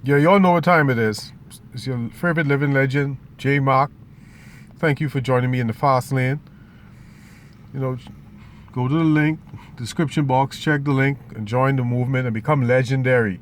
Yeah, y'all know what time it is. It's your favorite living legend, Jay Mack. Thank you for joining me in the Fassst Lane. You know, go to the link, description box, check the link, and join the movement and become legendary.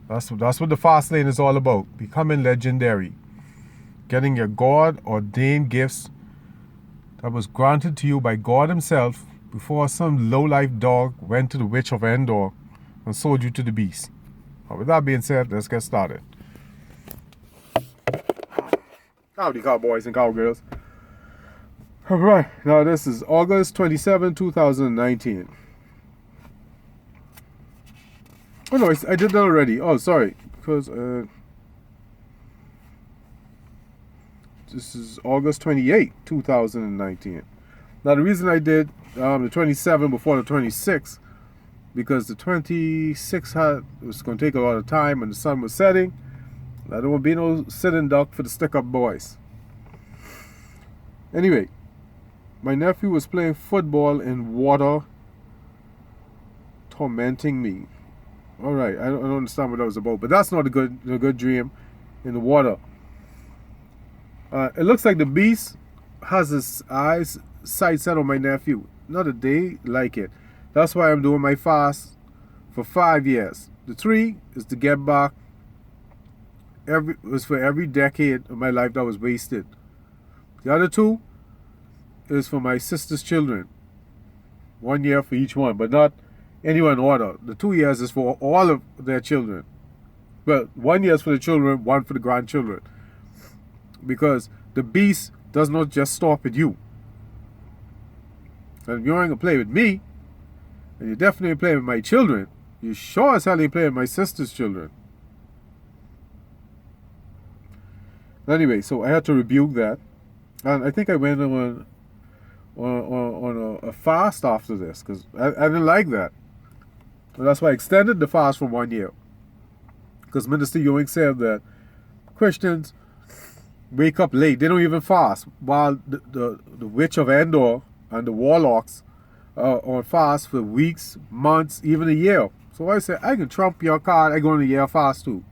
That's what the Fassst Lane is all about. Becoming legendary. Getting your God-ordained gifts that was granted to you by God himself before some low-life dog went to the witch of Endor and sold you to the beast. With that being said, let's get started. Howdy, cowboys and cowgirls. Alright, now this is August 27, 2019. Oh no, I did that already. Oh, sorry. Because this is August 28, 2019. Now the reason I did the 27 before the 26, because the 26 was going to take a lot of time and the sun was setting. There would be no sitting duck for the stick-up boys. Anyway, my nephew was playing football in water, tormenting me. Alright, I don't understand what that was about, but that's not a good dream in the water. It looks like the beast has his eyes sight set on my nephew. Not a day like it. That's why I'm doing my fast for 5 years. The 3 is to get back. Was for every decade of my life that was wasted. The other 2 is for my sister's children. 1 year for each one, but not anyone in order. The 2 years is for all of their children. Well, 1 year is for the children, 1 for the grandchildren. Because the beast does not just stop at you. And if you ain't gonna play with me, and you definitely play with my children, you sure as hell ain't playing with my sister's children. Anyway, so I had to rebuke that. And I think I went on a fast after this, because I didn't like that. And that's why I extended the fast for 1 year. Because Minister Ewing said that Christians wake up late. They don't even fast. While the witch of Endor and the warlocks are on fast for weeks, months, even a year. So I said, I can trump your card. I go on a year fast too.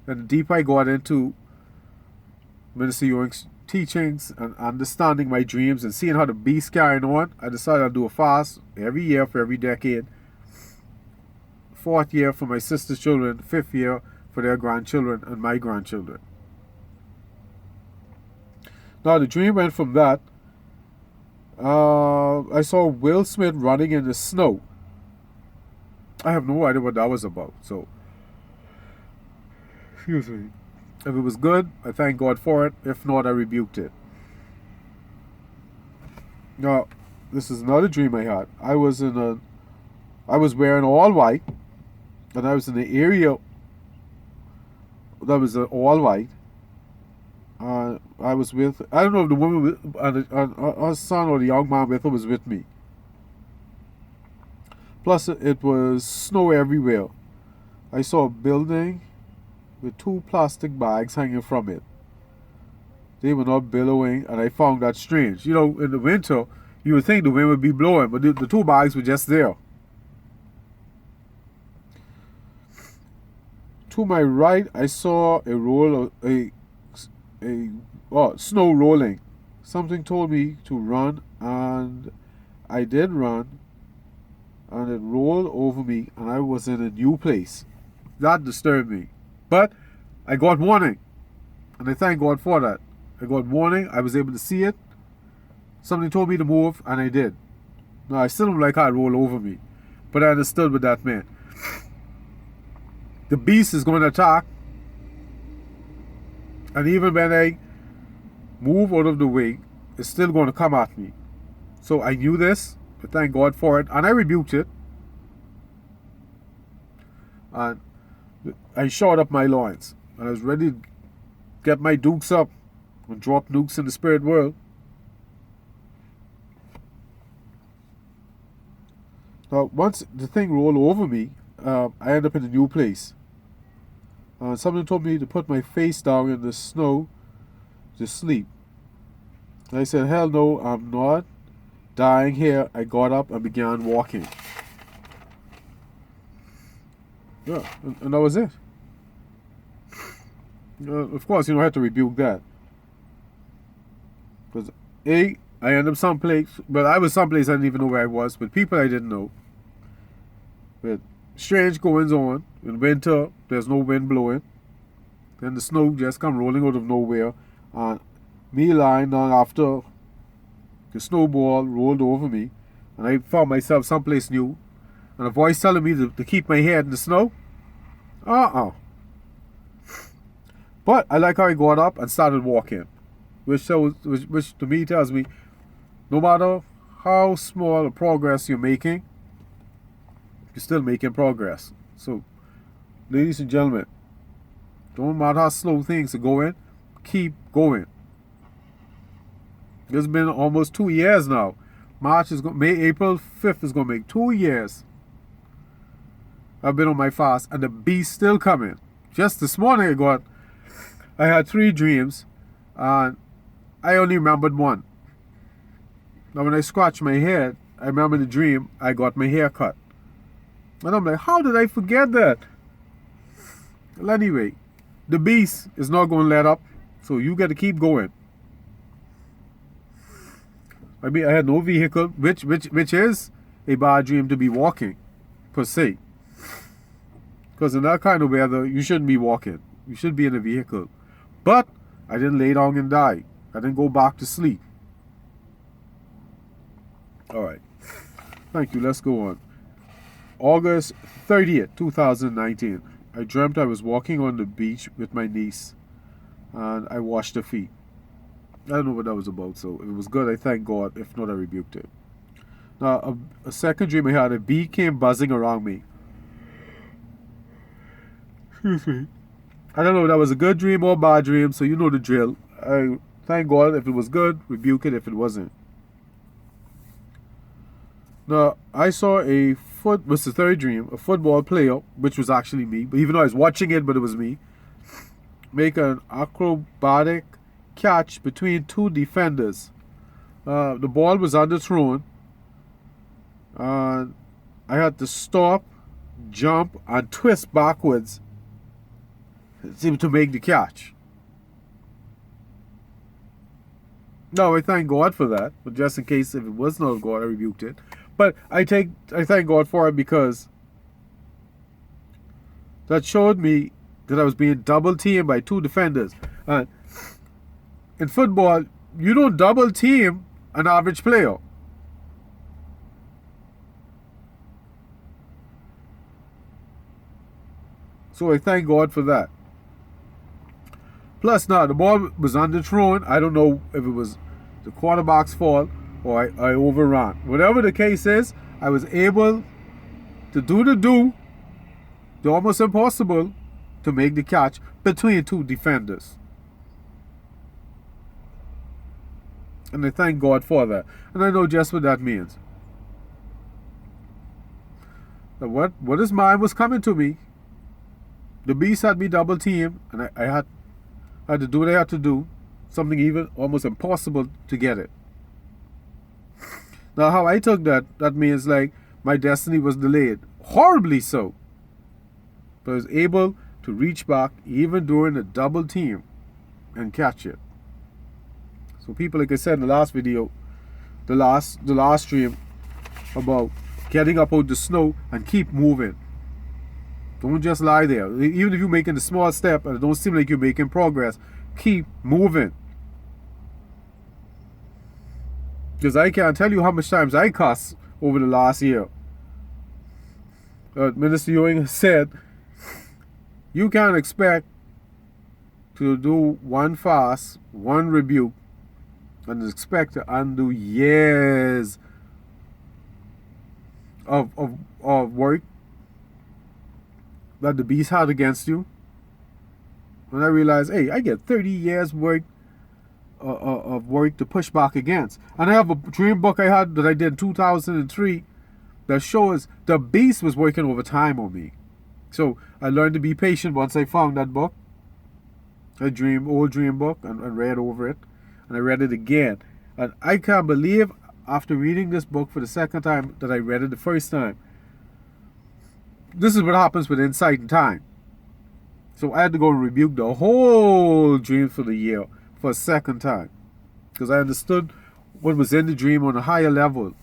And the deeper I got into Minister Ewing's teachings and understanding my dreams and seeing how the beast carrying on, I decided I'd do a fast every year for every decade. 4th year for my sister's children, 5th year for their grandchildren and my grandchildren. Now the dream went from that. I saw Will Smith running in the snow. I have no idea what that was about. So, excuse me. If it was good, I thank God for it. If not, I rebuked it. Now, this is another dream I had. I was wearing all white, and I was in the area that was all white. I was with, I don't know if the woman and her son or the young man with her was with me. Plus, it was snow everywhere. I saw a building with 2 plastic bags hanging from it. They were not billowing, and I found that strange. You know, in the winter, you would think the wind would be blowing, but the 2 bags were just there. To my right, I saw a roll of snow rolling. Something told me to run, and I did run, and it rolled over me, and I was in a new place. That disturbed me. But I got warning, and I thank God for that. I got warning, I was able to see it. Something told me to move, and I did. Now, I still don't like how it rolled over me, but I understood what that meant. The beast is going to attack, and even when I move out of the way, it's still going to come at me. So I knew this, but thank God for it, and I rebuked it. And I shored up my loins. And I was ready to get my dukes up and drop nukes in the spirit world. Now, once the thing rolled over me, I ended up in a new place. Something told me to put my face down in the snow to sleep. And I said, hell no, I'm not dying here. I got up and began walking. Yeah, and that was it. Of course, I had to rebuke that. Because, I ended up someplace, but I was someplace I didn't even know where I was, with people I didn't know. With strange goings on. In winter, there's no wind blowing. Then the snow just come rolling out of nowhere. And me lying down after the snowball rolled over me. And I found myself someplace new. And a voice telling me to keep my head in the snow. But I like how I got up and started walking. Which to me tells me, no matter how small a progress you're making, you're still making progress. So, ladies and gentlemen, don't matter how slow things are going, keep going. It's been almost 2 years now. April 5th is going to make 2 years. I've been on my fast, and the beast's still coming. Just this morning I had 3 dreams, and I only remembered one. Now when I scratched my head, I remember the dream I got my hair cut. And I'm like, how did I forget that? Well, anyway, the beast is not going to let up, so you got to keep going. I mean, I had no vehicle, which is a bad dream to be walking, per se. Because in that kind of weather, you shouldn't be walking. You should be in a vehicle. But I didn't lay down and die. I didn't go back to sleep. All right. Thank you. Let's go on. August 30th, 2019. I dreamt I was walking on the beach with my niece, and I washed her feet. I don't know what that was about, so if it was good, I thank God. If not, I rebuked it. Now, a second dream I had, a bee came buzzing around me. Excuse me. I don't know if that was a good dream or a bad dream, so you know the drill. I thank God. If it was good, rebuke it if it wasn't. Now, I saw was the third dream, a football player, which was actually me, but even though I was watching it, but it was me, make an acrobatic catch between 2 defenders. The ball was underthrown, and I had to stop, jump, and twist backwards to make the catch. No, I thank God for that, but just in case if it was not of God, I rebuked it. But I thank God for it because that showed me that I was being double teamed by 2 defenders. And in football, you don't double team an average player. So I thank God for that. Plus, now the ball was underthrown. I don't know if it was the quarterback's fault or I overran. Whatever the case is, I was able to do the almost impossible, to make the catch between 2 defenders. And I thank God for that. And I know just what that means. Now what is mine was coming to me. The beast had me double teamed, and I had to do what I had to do. Something even almost impossible to get it. Now how I took that means like my destiny was delayed. Horribly so. But I was able to reach back even during a double team and catch it. So people, like I said in the last video, the last stream, about getting up out the snow and keep moving. Don't just lie there. Even if you're making a small step and it don't seem like you're making progress, keep moving. Because I can't tell you how much times I cussed over the last year. Minister Ewing said, you can't expect to do one fast, one rebuke, and expect to undo years of work that the beast had against you. And I realized, hey, I get 30 years work of work to push back against. And I have a dream book I had that I did in 2003 that shows the beast was working overtime on me. So I learned to be patient once I found that book. Old dream book, and read over it. And I read it again. And I can't believe, after reading this book for the second time, that I read it the first time. This is what happens with insight and time. So I had to go and rebuke the whole dream for the year for a second time, because I understood what was in the dream on a higher level.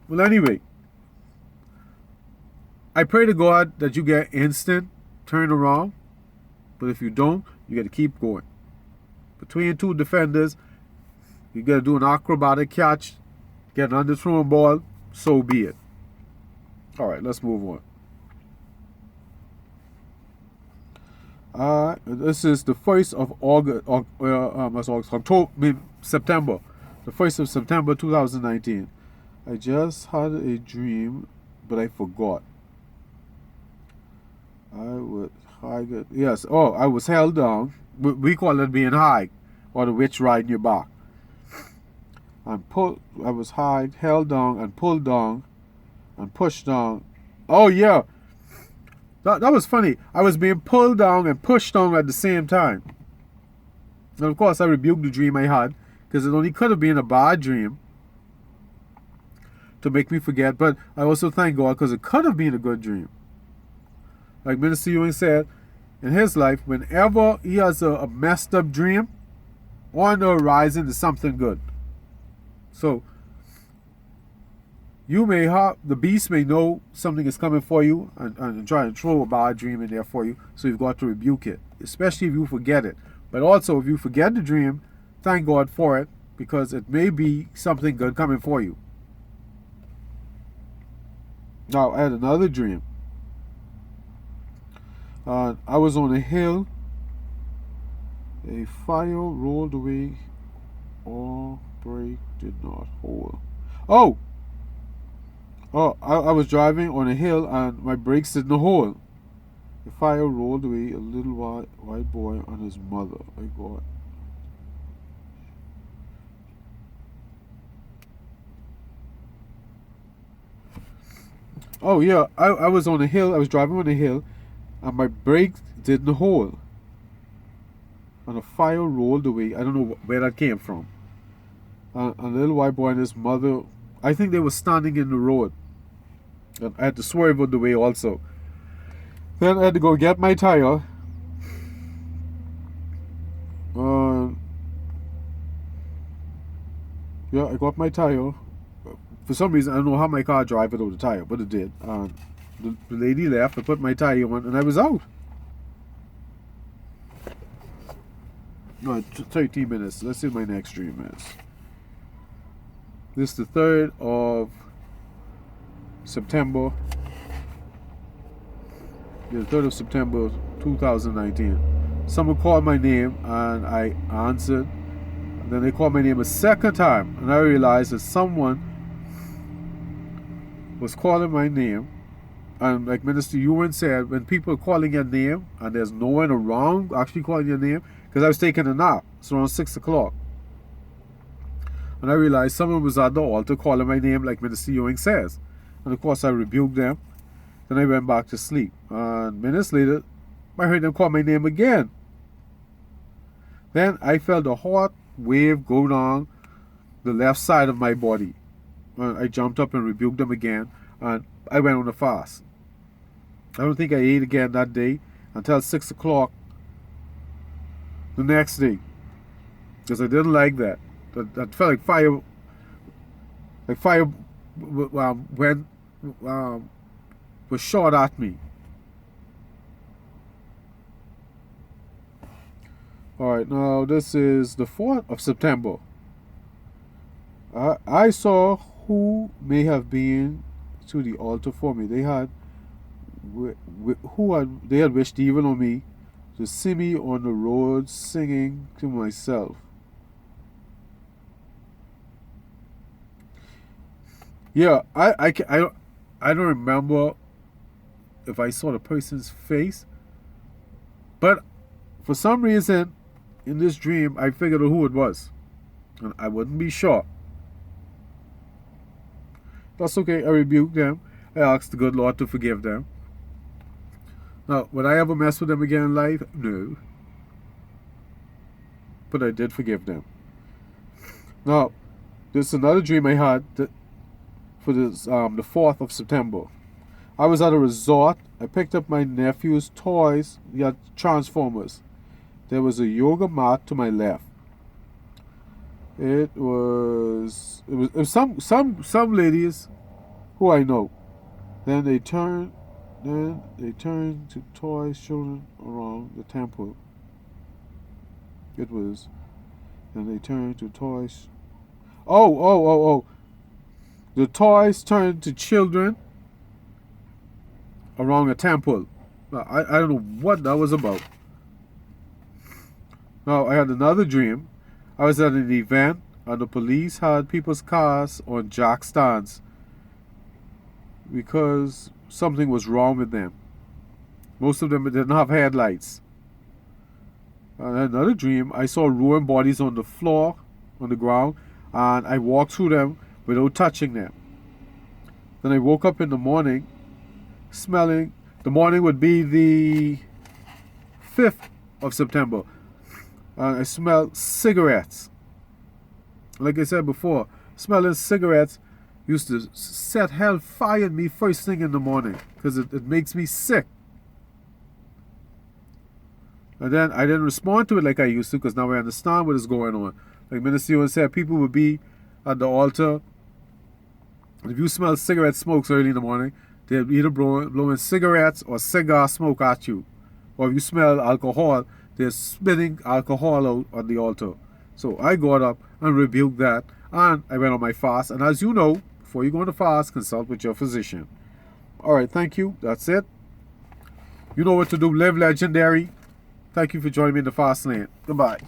Well, anyway, I pray to God that you get instant turnaround, but if you don't, you got to keep going. Between two defenders, you got to do an acrobatic catch, get an underthrown ball, so be it. All right, let's move on. This is the 1st of September. The 1st of September 2019. I just had a dream, but I forgot. I was held down. We call it being high, or the witch riding your back. And I was held down, and pulled down, and pushed down. Oh yeah, that was funny. I was being pulled down and pushed down at the same time. And of course, I rebuked the dream I had, because it only could have been a bad dream to make me forget. But I also thank God, because it could have been a good dream. Like Minister Ewing said, in his life, whenever he has a messed up dream, on the horizon is something good. So, the beast may know something is coming for you and try to throw a bad dream in there for you, so you've got to rebuke it, especially if you forget it. But also, if you forget the dream, thank God for it, because it may be something good coming for you. Now, I had another dream. I was on a hill. A fire rolled away. All brake did not hold. Oh, I was driving on a hill and my brakes didn't hold. The fire rolled away. A little white boy and his mother. My God. Oh yeah, I was on a hill. I was driving on a hill, and my brakes didn't hold. And a fire rolled away. I don't know where that came from. A little white boy and his mother, I think they were standing in the road. And I had to swerve out the way also. Then I had to go get my tire. Yeah, I got my tire. For some reason, I don't know how my car drive without the tire, but it did. The lady left, I put my tire on, and I was out. No, 13 minutes. Let's see what my next dream is. This is the 3rd of September. Yeah, the 3rd of September 2019. Someone called my name, and I answered. And then they called my name a second time, and I realized that someone was calling my name. And like Minister Ewan said, when people are calling your name and there's no one around actually calling your name, because I was taking a nap, it's around 6 o'clock, and I realized someone was at the altar calling my name like Minister Ewing says. And of course I rebuked them. Then I went back to sleep, and minutes later I heard them call my name again. Then I felt a hot wave go down the left side of my body. I jumped up and rebuked them again, and I went on a fast. I don't think I ate again that day until 6 o'clock the next day, because I didn't like that. That felt like fire. Like fire was shot at me. All right, now this is the 4th of September. I saw who may have been to the altar for me. They had wished evil on me, to see me on the road singing to myself. Yeah, I don't remember if I saw the person's face, but for some reason in this dream I figured out who it was, and I wouldn't be sure. That's okay. I rebuked them. I asked the good Lord to forgive them. Now, would I ever mess with them again in life? No. But I did forgive them. Now, there's another dream I had for this, the 4th of September. I was at a resort. I picked up my nephew's toys. He had Transformers. There was a yoga mat to my left. It was some ladies who I know. Then they turned to toys, children around the temple. Then they turned to toys. Oh. The toys turned to children around a temple. Now, I don't know what that was about. Now, I had another dream. I was at an event and the police had people's cars on jack stands because something was wrong with them. Most of them didn't have headlights. And another dream, I saw ruined bodies on the floor, on the ground, and I walked through them without touching them. Then I woke up in the morning smelling, the morning would be the 5th of September, and I smelled cigarettes. Like I said before, smelling cigarettes used to set hellfire in me first thing in the morning because it makes me sick. And then I didn't respond to it like I used to because now I understand what is going on. Like Minister said, people would be at the altar. If you smell cigarette smokes early in the morning, they'll either blowing cigarettes or cigar smoke at you. Or if you smell alcohol, they're spitting alcohol out on the altar. So I got up and rebuked that, and I went on my fast. And as you know, before you go on the fast, consult with your physician. All right, thank you. That's it. You know what to do. Live legendary. Thank you for joining me in the Fassst Lane. Goodbye.